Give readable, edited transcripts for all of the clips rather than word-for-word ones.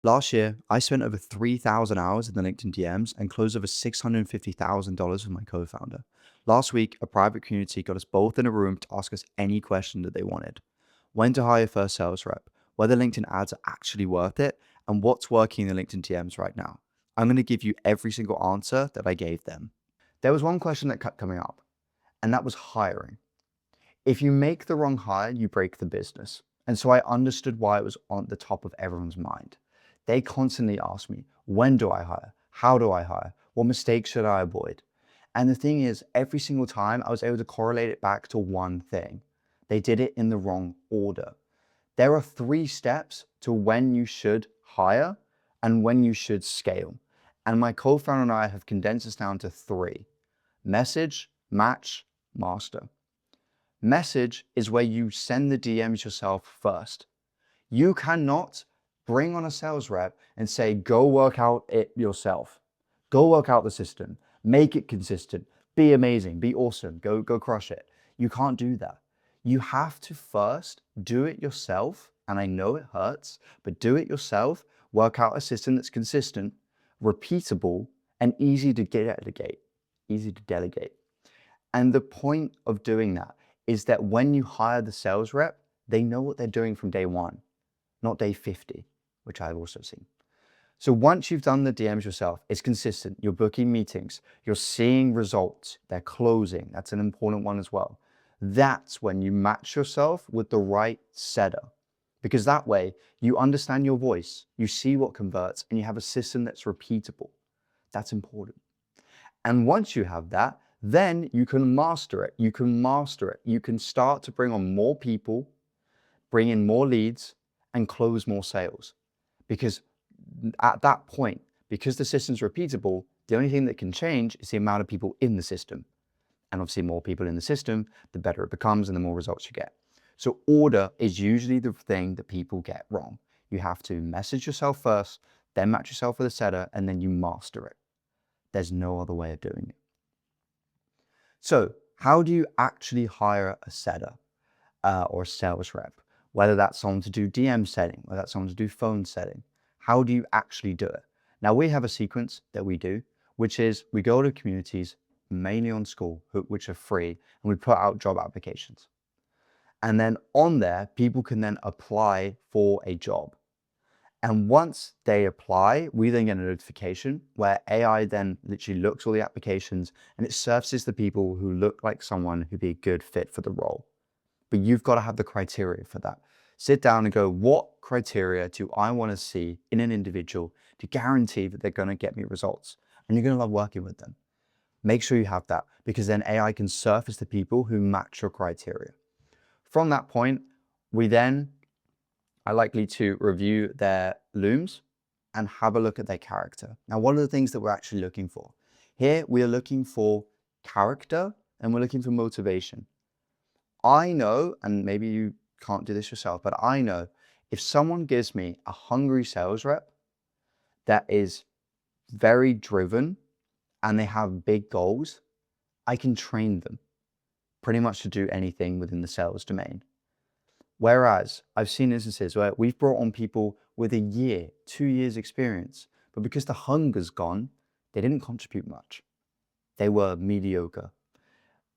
Last year, I spent over 3,000 hours in the LinkedIn DMs and closed over $650,000 with my co-founder. Last week, a private community got us both in a room to ask us any question that they wanted. When to hire your first sales rep, whether LinkedIn ads are actually worth it, and what's working in the LinkedIn DMs right now. I'm going to give you every single answer that I gave them. There was one question that kept coming up, and that was hiring. If you make the wrong hire, you break the business. And so I understood why it was on the top of everyone's mind. They constantly ask me, when do I hire? How do I hire? What mistakes should I avoid? And the thing is, every single time I was able to correlate it back to one thing. They did it in the wrong order. There are 3 steps to when you should hire and when you should scale. And my co-founder and I have condensed this down to 3. Message, match, master. Message is where you send the DMs yourself first. You cannot bring on a sales rep and say, go work out it yourself. Go work out the system, make it consistent, be amazing, be awesome, go crush it. You can't do that. You have to first do it yourself. And I know it hurts, but do it yourself, work out a system that's consistent, repeatable, and easy to delegate. And the point of doing that is that when you hire the sales rep, they know what they're doing from day 1, not day 50, which I've also seen. So once you've done the DMs yourself, it's consistent. You're booking meetings, you're seeing results, they're closing. That's an important one as well. That's when you match yourself with the right setter. Because that way you understand your voice, you see what converts, and you have a system that's repeatable. That's important. And once you have that, then you can master it. You can start to bring on more people, bring in more leads, and close more sales. Because at that point, because the system's repeatable, the only thing that can change is the amount of people in the system. And obviously more people in the system, the better it becomes and the more results you get. So order is usually the thing that people get wrong. You have to message yourself first, then match yourself with a setter, and then you master it. There's no other way of doing it. So how do you actually hire a setter or a sales rep? Whether that's someone to do DM setting, whether that's someone to do phone setting. How do you actually do it? Now we have a sequence that we do, which is we go to communities, mainly on school, which are free, and we put out job applications. And then on there, people can then apply for a job. And once they apply, we then get a notification where AI then literally looks at all the applications and it surfaces the people who look like someone who'd be a good fit for the role. But you've got to have the criteria for that. Sit down and go, what criteria do I want to see in an individual to guarantee that they're going to get me results? And you're going to love working with them. Make sure you have that, because then AI can surface the people who match your criteria. From that point, we then are likely to review their looms and have a look at their character. Now, what are the things that we're actually looking for? Here, we are looking for character and we're looking for motivation. I know, and maybe you can't do this yourself, but I know if someone gives me a hungry sales rep that is very driven and they have big goals, I can train them pretty much to do anything within the sales domain. Whereas I've seen instances where we've brought on people with 1 year, 2 years experience, but because the hunger's gone, they didn't contribute much. They were mediocre.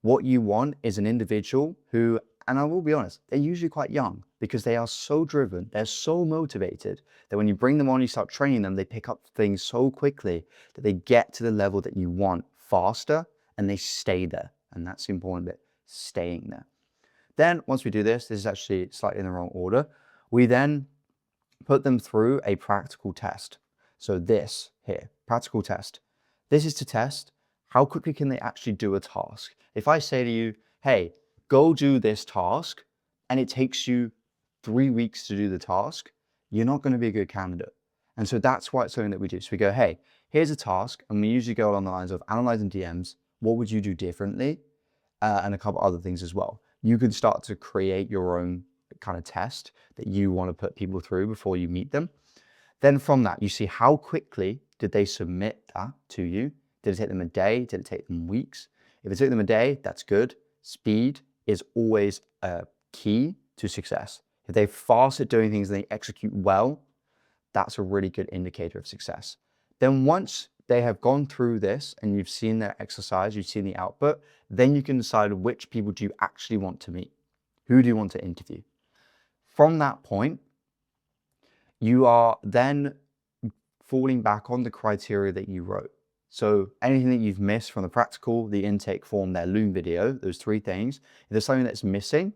What you want is an individual who, and I will be honest, they're usually quite young because they are so driven, they're so motivated that when you bring them on, you start training them, they pick up things so quickly that they get to the level that you want faster and they stay there. And that's the important bit, staying there. Then once we do this is actually slightly in the wrong order. We then put them through a practical test. So this here, practical test. This is to test how quickly can they actually do a task. If I say to you, hey, go do this task, and it takes you 3 weeks to do the task, you're not going to be a good candidate. And so that's why it's something that we do. So we go, hey, here's a task, and we usually go along the lines of analyzing DMs. What would you do differently? And a couple other things as well. You can start to create your own kind of test that you want to put people through before you meet them. Then from that, you see how quickly did they submit that to you? Did it take them a day? Did it take them weeks? If it took them a day, that's good. Speed is always a key to success. If they're fast at doing things and they execute well, that's a really good indicator of success. Then once they have gone through this and you've seen their exercise, you've seen the output, then you can decide which people do you actually want to meet. Who do you want to interview? From that point, you are then falling back on the criteria that you wrote. So anything that you've missed from the practical, the intake form, their Loom video, those 3 things, if there's something that's missing,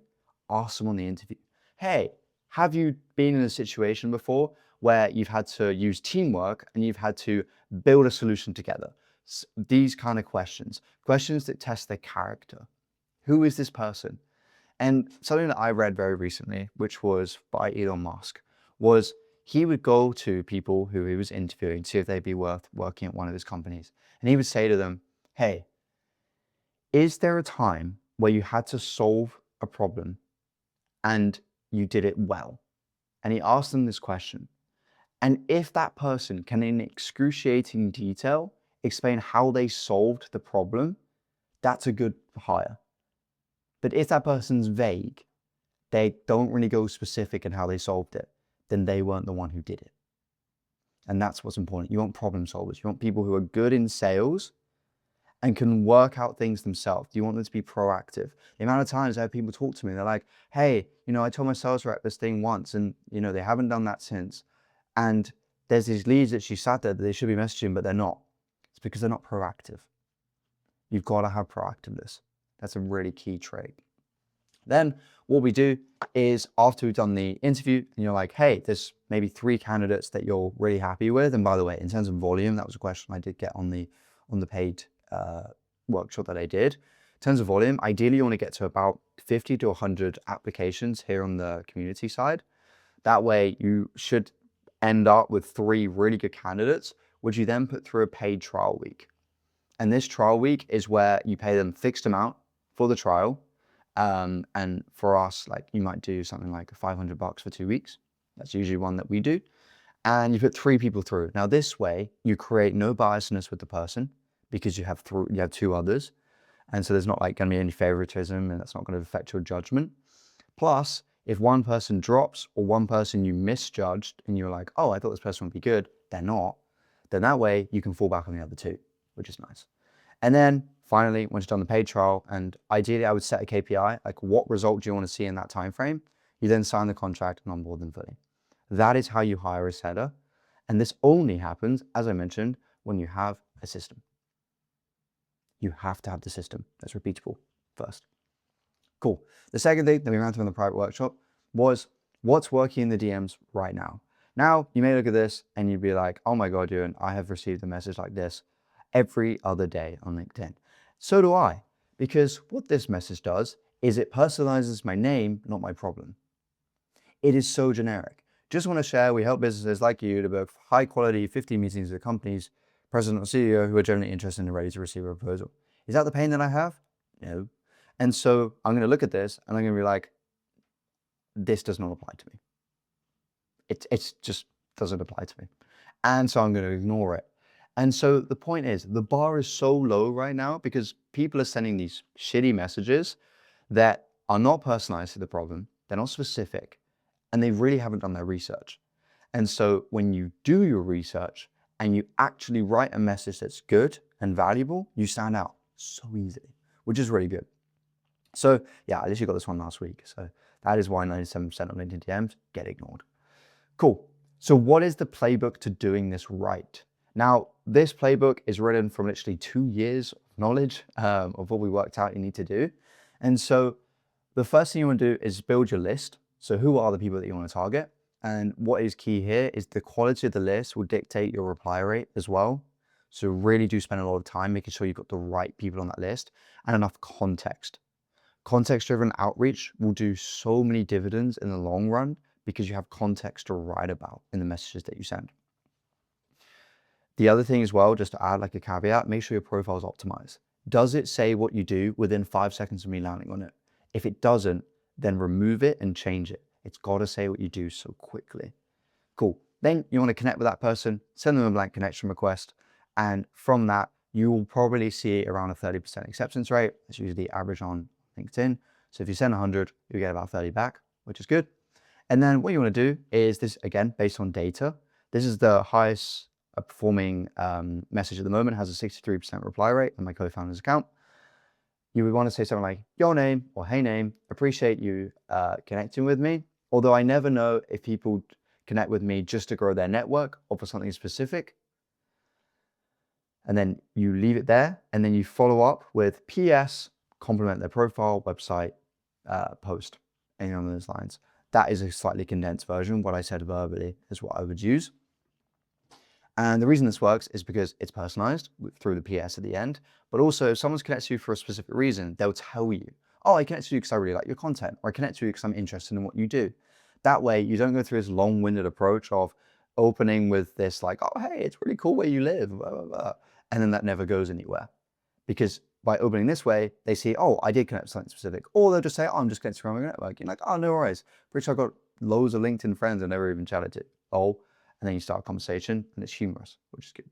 ask them on the interview. Hey, have you been in a situation before where you've had to use teamwork and you've had to build a solution together? These kind of questions that test their character. Who is this person? And something that I read very recently, which was by Elon Musk, was he would go to people who he was interviewing to see if they'd be worth working at one of his companies. And he would say to them, hey, is there a time where you had to solve a problem and you did it well? And he asked them this question. And if that person can, in excruciating detail, explain how they solved the problem, that's a good hire. But if that person's vague, they don't really go specific in how they solved it, then they weren't the one who did it. And that's what's important. You want problem solvers. You want people who are good in sales and can work out things themselves. You want them to be proactive. The amount of times I have people talk to me, they're like, hey, I told my sales rep this thing once and, they haven't done that since. And there's these leads that she sat there that they should be messaging, but they're not. It's because they're not proactive. You've got to have proactiveness. That's a really key trait. Then what we do is after we've done the interview and you're like, hey, there's maybe 3 candidates that you're really happy with. And by the way, in terms of volume, that was a question I did get on the paid workshop that I did. In terms of volume, ideally you want to get to about 50 to 100 applications here on the community side. That way you should end up with 3 really good candidates, which you then put through a paid trial week. And this trial week is where you pay them fixed amount for the trial. And for us, like you might do something like $500 for 2 weeks. That's usually one that we do. And you put 3 people through. Now this way you create no biasness with the person because you have 2 others. And so there's not like going to be any favoritism and that's not going to affect your judgment. Plus, if one person drops or one person you misjudged and you're like, oh, I thought this person would be good, they're not, then that way you can fall back on the other 2, which is nice. And then finally, once you've done the paid trial, and ideally I would set a KPI, like what result do you want to see in that time frame? You then sign the contract and onboard them fully. That is how you hire a seller. And this only happens, as I mentioned, when you have a system. You have to have the system that's repeatable first. Cool. The second thing that we ran through in the private workshop was what's working in the DMs right now. Now, you may look at this and you'd be like, oh my God, Ewan, I have received a message like this every other day on LinkedIn. So do I, because what this message does is it personalizes my name, not my problem. It is so generic. Just want to share, we help businesses like you to book high quality 50 meetings with companies, president or CEO who are generally interested and ready to receive a proposal. Is that the pain that I have? No. And so I'm going to look at this and I'm going to be like, this does not apply to me. It just doesn't apply to me. And so I'm going to ignore it. And so the point is, the bar is so low right now because people are sending these shitty messages that are not personalized to the problem. They're not specific and they really haven't done their research. And so when you do your research and you actually write a message that's good and valuable, you stand out so easily, which is really good. So yeah, I literally got this one last week. So that is why 97% of LinkedIn DMs get ignored. Cool. So what is the playbook to doing this right? Now, this playbook is written from literally 2 years of knowledge of what we worked out you need to do. And so the first thing you want to do is build your list. So who are the people that you want to target? And what is key here is the quality of the list will dictate your reply rate as well. So really do spend a lot of time making sure you've got the right people on that list and enough context. Context-driven outreach will do so many dividends in the long run because you have context to write about in the messages that you send. The other thing as well, just to add like a caveat, make sure your profile is optimized. Does it say what you do within 5 seconds of me landing on it? If it doesn't, then remove it and change it. It's got to say what you do so quickly. Cool. Then you want to connect with that person, send them a blank connection request. And from that, you will probably see around a 30% acceptance rate. That's usually the average on LinkedIn. So if you send 100, you get about 30 back, which is good. And then what you want to do is this, again, based on data, This is the highest performing message at the moment, has a 63% reply rate on my co-founder's account. You would want to say something like, "Your name," or "Hey name, appreciate you connecting with me. Although I never know if people connect with me just to grow their network or for something specific." And then you leave it there, and then you follow up with PS, compliment their profile, website, post, anything on those lines. That is a slightly condensed version. What I said verbally is what I would use. And the reason this works is because it's personalized through the PS at the end, but also if someone's connected to you for a specific reason, they'll tell you, "Oh, I connected to you because I really like your content," or "I connected to you because I'm interested in what you do." That way you don't go through this long-winded approach of opening with this like, "Oh, hey, it's really cool where you live," blah, blah, blah. And then that never goes anywhere. Because by opening this way, they see, "Oh, I did connect to something specific." Or they'll just say, "Oh, I'm just connected to my network." You're like, "Oh, no worries. Pretty sure I've got loads of LinkedIn friends I've never even chatted to." Oh, and then you start a conversation and it's humorous, which is good.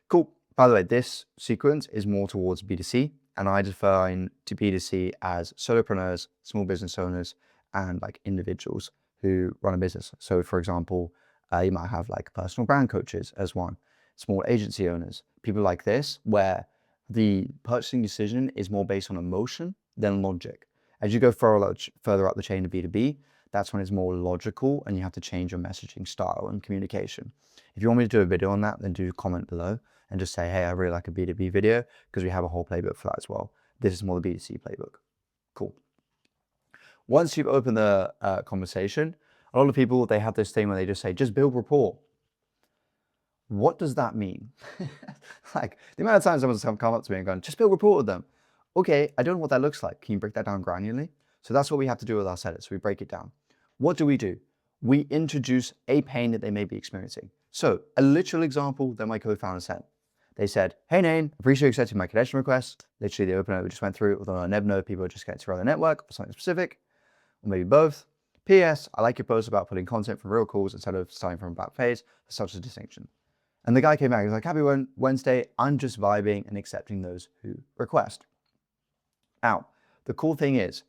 Cool. By the way, this sequence is more towards B2C, and I define to B2C as solopreneurs, small business owners, and like individuals who run a business. So for example, you might have like personal brand coaches as one, small agency owners, people like this, where the purchasing decision is more based on emotion than logic. As you go further up the chain of B2B, that's when it's more logical and you have to change your messaging style and communication. If you want me to do a video on that, then do comment below and just say, "Hey, I really like a B2B video," because we have a whole playbook for that as well. This is more the B2C playbook. Cool. Once you've opened the conversation, a lot of people, they have this thing where they just say, "Just build rapport." What does that mean? Like the amount of times someone's come up to me and gone, "Just build rapport with them." Okay, I don't know what that looks like. Can you break that down granularly? So that's what we have to do with our setters. We break it down. What do? We introduce a pain that they may be experiencing. So a literal example that my co-founder sent. They said, "Hey Nane, appreciate you accepting my connection request." Literally the opener we just went through, although I never know if people are just connected to other network or something specific, or maybe both. PS, I like your post about putting content from real calls instead of starting from about phase. There's such a distinction. And the guy came back, he was like, "Happy Wednesday, I'm just vibing and accepting those who request." Now, the cool thing is,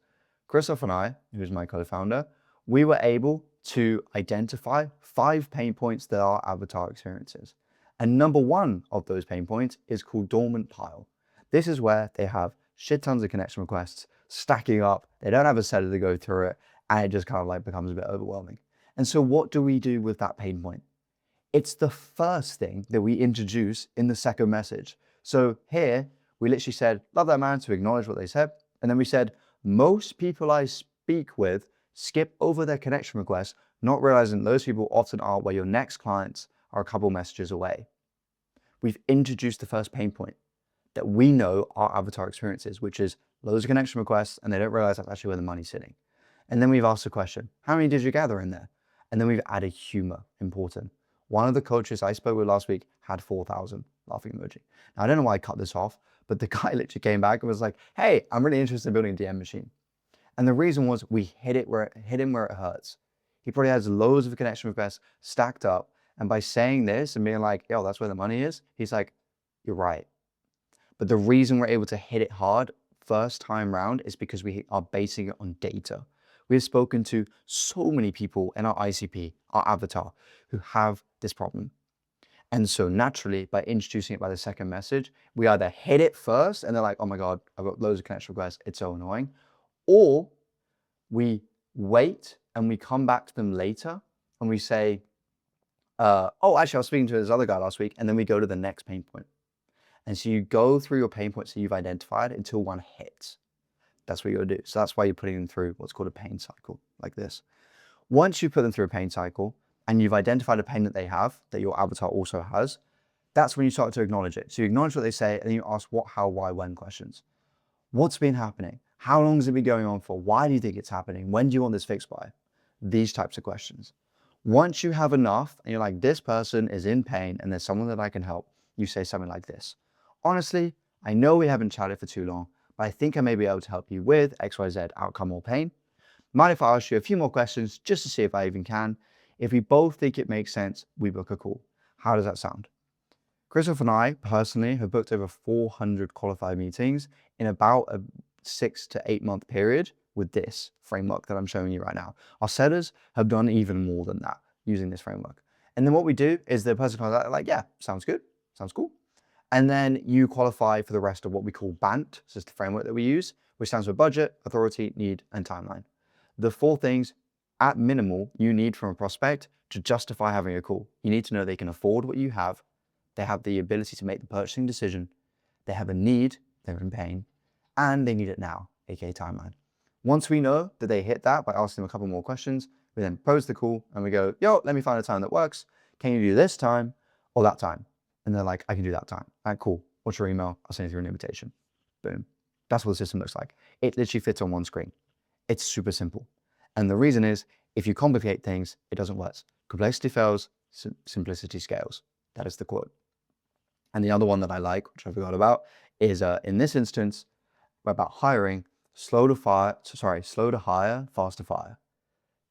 Christoph and I, who's my co-founder, we were able to identify 5 pain points that our avatar experiences. And number 1 of those pain points is called dormant pile. This is where they have shit tons of connection requests stacking up. They don't have a setter to go through it, and it just kind of like becomes a bit overwhelming. And so what do we do with that pain point? It's the first thing that we introduce in the second message. So here, we literally said, "Love that man," to acknowledge what they said. And then we said, "Most people I speak with skip over their connection requests, not realizing those people often are where your next clients are a couple messages away." We've introduced the first pain point that we know our avatar experiences, which is loads of connection requests, and they don't realize that's actually where the money's sitting. And then we've asked the question, "How many did you gather in there?" And then we've added humor, important. One of the coaches I spoke with last week had 4,000 laughing emoji. Now, I don't know why I cut this off, but the guy literally came back and was like, "Hey, I'm really interested in building a DM machine." And the reason was we hit him where it hurts. He probably has loads of connection requests stacked up. And by saying this and being like, "Yo, that's where the money is," he's like, "You're right." But the reason we're able to hit it hard first time round is because we are basing it on data. We have spoken to so many people in our ICP, our avatar, who have this problem. And so naturally, by introducing it by the second message, we either hit it first and they're like, "Oh my God, I've got loads of connection requests, it's so annoying." Or we wait and we come back to them later and we say, "Oh, actually, I was speaking to this other guy last week," and then we go to the next pain point. And so you go through your pain points that you've identified until one hits. That's what you gotta do. So that's why you're putting them through what's called a pain cycle, like this. Once you put them through a pain cycle and you've identified a pain that they have, that your avatar also has, that's when you start to acknowledge it. So you acknowledge what they say and then you ask what, how, why, when questions. What's been happening? How long has it been going on for? Why do you think it's happening? When do you want this fixed by? These types of questions. Once you have enough and you're like, "This person is in pain and there's someone that I can help," you say something like this: "Honestly, I know we haven't chatted for too long, but I think I may be able to help you with XYZ outcome or pain. Mind if I ask you a few more questions just to see if I even can? If we both think it makes sense, we book a call." How does that sound? Christoph and I personally have booked over 400 qualified meetings in about a 6 to 8 month period with this framework that I'm showing you right now. Our setters have done even more than that using this framework. And then what we do is the person comes out like, yeah, sounds good, sounds cool. And then you qualify for the rest of what we call BANT. So it's the framework that we use, which stands for budget, authority, need, and timeline. The 4 things at minimal you need from a prospect to justify having a call. You need to know they can afford what you have. They have the ability to make the purchasing decision. They have a need, they're in pain, and they need it now, aka timeline. Once we know that they hit that by asking them a couple more questions, we then pose the call and we go, yo, let me find a time that works. Can you do this time or that time? And they're like, I can do that time. All right, cool. What's your email? I'll send you an invitation. Boom. That's what the system looks like. It literally fits on one screen. It's super simple. And the reason is, if you complicate things, it doesn't work. Complexity fails, simplicity scales. That is the quote. And the other one that I like, which I forgot about, is in this instance, about hiring, slow to hire, fast to fire.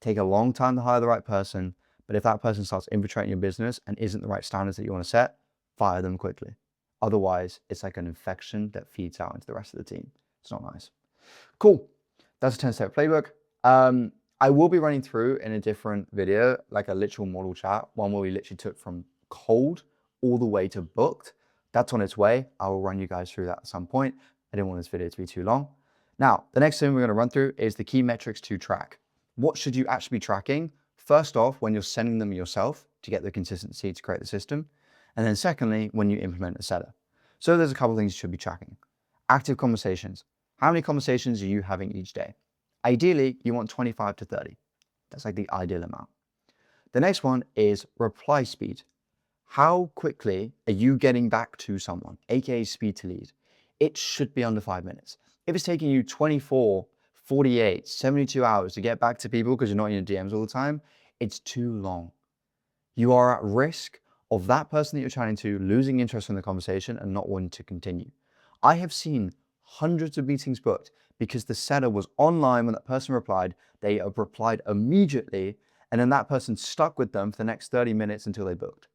Take a long time to hire the right person, but if that person starts infiltrating your business and isn't the right standards that you want to set, fire them quickly. Otherwise, it's like an infection that feeds out into the rest of the team. It's not nice. Cool. That's a 10-step playbook. I will be running through in a different video, like a literal model chat, one where we literally took from cold all the way to booked. That's on its way. I will run you guys through that at some point. I didn't want this video to be too long. Now, the next thing we're going to run through is the key metrics to track. What should you actually be tracking? First off, when you're sending them yourself to get the consistency to create the system. And then secondly, when you implement a setter. So there's a couple of things you should be tracking. Active conversations. How many conversations are you having each day? Ideally, you want 25 to 30. That's like the ideal amount. The next one is reply speed. How quickly are you getting back to someone, aka speed to lead? It should be under 5 minutes. If it's taking you 24, 48, 72 hours to get back to people because you're not in your DMs all the time, it's too long. You are at risk of that person that you're chatting to losing interest in the conversation and not wanting to continue. I have seen hundreds of meetings booked because the setter was online when that person replied, they have replied immediately, and then that person stuck with them for the next 30 minutes until they booked.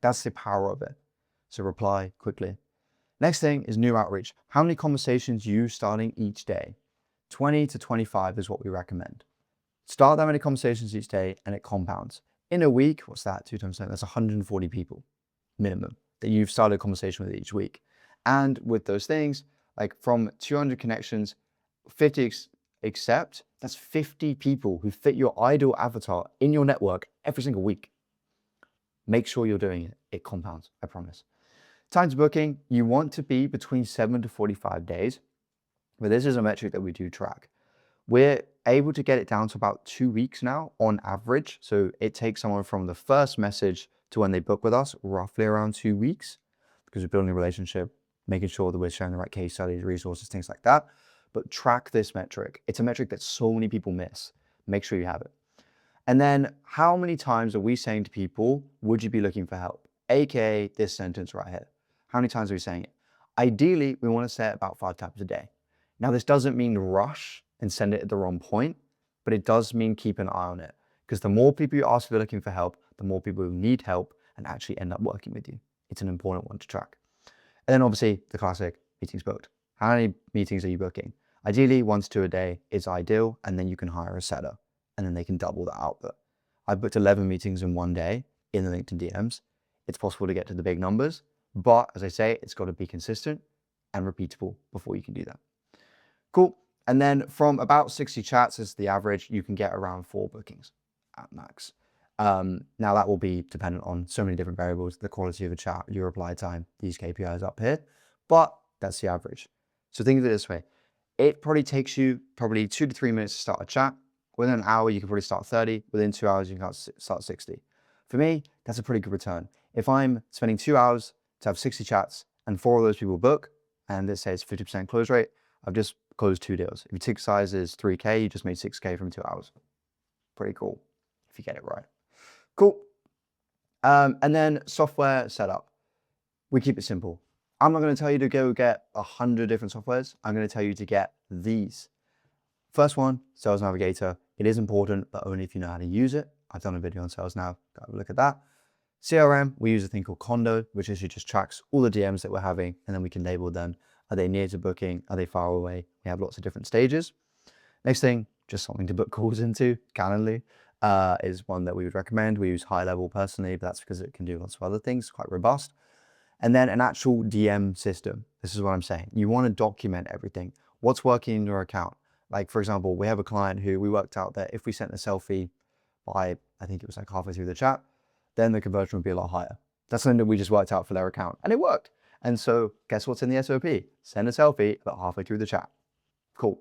That's the power of it. So reply quickly. Next thing is new outreach. How many conversations you starting each day? 20 to 25 is what we recommend. Start that many conversations each day and it compounds. In a week, what's that? 2 times 10, that's 140 people minimum that you've started a conversation with each week. And with those things, like from 200 connections, 50 accept, that's 50 people who fit your ideal avatar in your network every single week. Make sure you're doing it. It compounds, I promise. Time to booking, you want to be between 7 to 45 days, but this is a metric that we do track. We're able to get it down to about 2 weeks now on average. So it takes someone from the first message to when they book with us, roughly around 2 weeks, because we're building a relationship, making sure that we're sharing the right case studies, resources, things like that. But track this metric. It's a metric that so many people miss. Make sure you have it. And then how many times are we saying to people, would you be looking for help? AKA this sentence right here. How many times are we saying it? Ideally, we want to say it about 5 times a day. Now, this doesn't mean rush and send it at the wrong point, but it does mean keep an eye on it. Because the more people you ask if they're looking for help, the more people who need help and actually end up working with you. It's an important one to track. And then obviously the classic meetings booked. How many meetings are you booking? Ideally, 1 to 2 a day is ideal, and then you can hire a setter and then they can double that output. I booked 11 meetings in 1 day in the LinkedIn DMs. It's possible to get to the big numbers, but as I say, it's got to be consistent and repeatable before you can do that. Cool. And then from about 60 chats as the average, you can get around 4 bookings at max. Now that will be dependent on so many different variables, the quality of the chat, your reply time, these KPIs up here, but that's the average. So think of it this way. It probably takes you 2 to 3 minutes to start a chat. Within an hour, you can probably start 30. Within 2 hours, you can start 60. For me, that's a pretty good return. If I'm spending 2 hours to have 60 chats and 4 of those people book, and this says 50% close rate, I've just closed 2 deals. If your ticket size is 3K, you just made 6K from 2 hours. Pretty cool if you get it right. Cool. And then software setup. We keep it simple. I'm not going to tell you to go get 100 different softwares. I'm going to tell you to get these. First one, Sales Navigator. It is important, but only if you know how to use it. I've done a video on Sales Nav. Go have a look at that. CRM, we use a thing called Condo, which actually just tracks all the DMs that we're having, and then we can label them. Are they near to booking? Are they far away? We have lots of different stages. Next thing, just something to book calls into, Calendly. is one that we would recommend. We use high level personally, but that's because it can do lots of other things, quite robust. And then an actual DM system. This is what I'm saying. You want to document everything. What's working in your account? Like, for example, we have a client who we worked out that if we sent a selfie by, I think it was like halfway through the chat, then the conversion would be a lot higher. That's something that we just worked out for their account, and it worked. And so guess what's in the SOP? Send a selfie about halfway through the chat. Cool.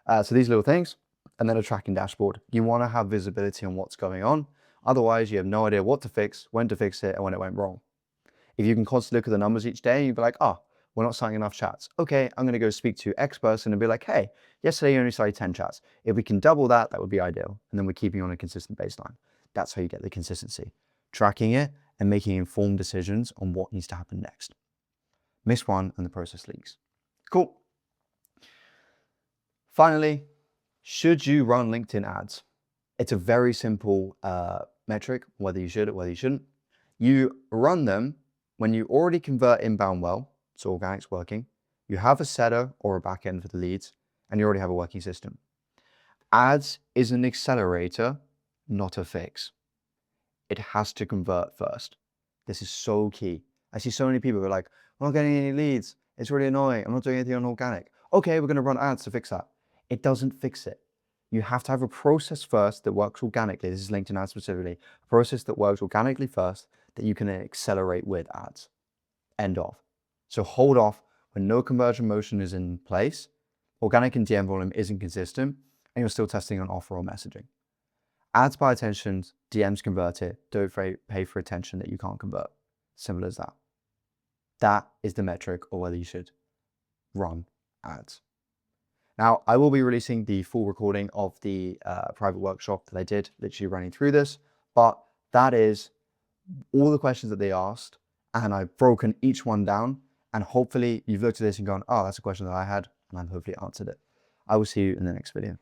So these little things, and then a tracking dashboard. You want to have visibility on what's going on. Otherwise, you have no idea what to fix, when to fix it, and when it went wrong. If you can constantly look at the numbers each day, you'd be like, oh, we're not starting enough chats. Okay, I'm going to go speak to X person and be like, hey, yesterday you only started 10 chats. If we can double that, that would be ideal. And then we're keeping on a consistent baseline. That's how you get the consistency. Tracking it and making informed decisions on what needs to happen next. Miss one and the process leaks. Cool. Finally, should you run LinkedIn ads? It's a very simple metric, whether you should or whether you shouldn't. You run them when you already convert inbound well, so organic's working, you have a setter or a backend for the leads, and you already have a working system. Ads is an accelerator, not a fix. It has to convert first. This is so key. I see so many people who are like, I'm not getting any leads. It's really annoying. I'm not doing anything on organic. Okay, we're going to run ads to fix that. It doesn't fix it. You have to have a process first that works organically. This is LinkedIn ads specifically. A process that works organically first that you can accelerate with ads. End of. So hold off when no conversion motion is in place, organic and DM volume isn't consistent, and you're still testing on offer or messaging. Ads buy attention, DMs convert it. Don't pay for attention that you can't convert. Simple as that. That is the metric or whether you should run ads. Now, I will be releasing the full recording of the private workshop that I did, literally running through this, but that is all the questions that they asked, and I've broken each one down, and hopefully you've looked at this and gone, oh, that's a question that I had, and I've hopefully answered it. I will see you in the next video.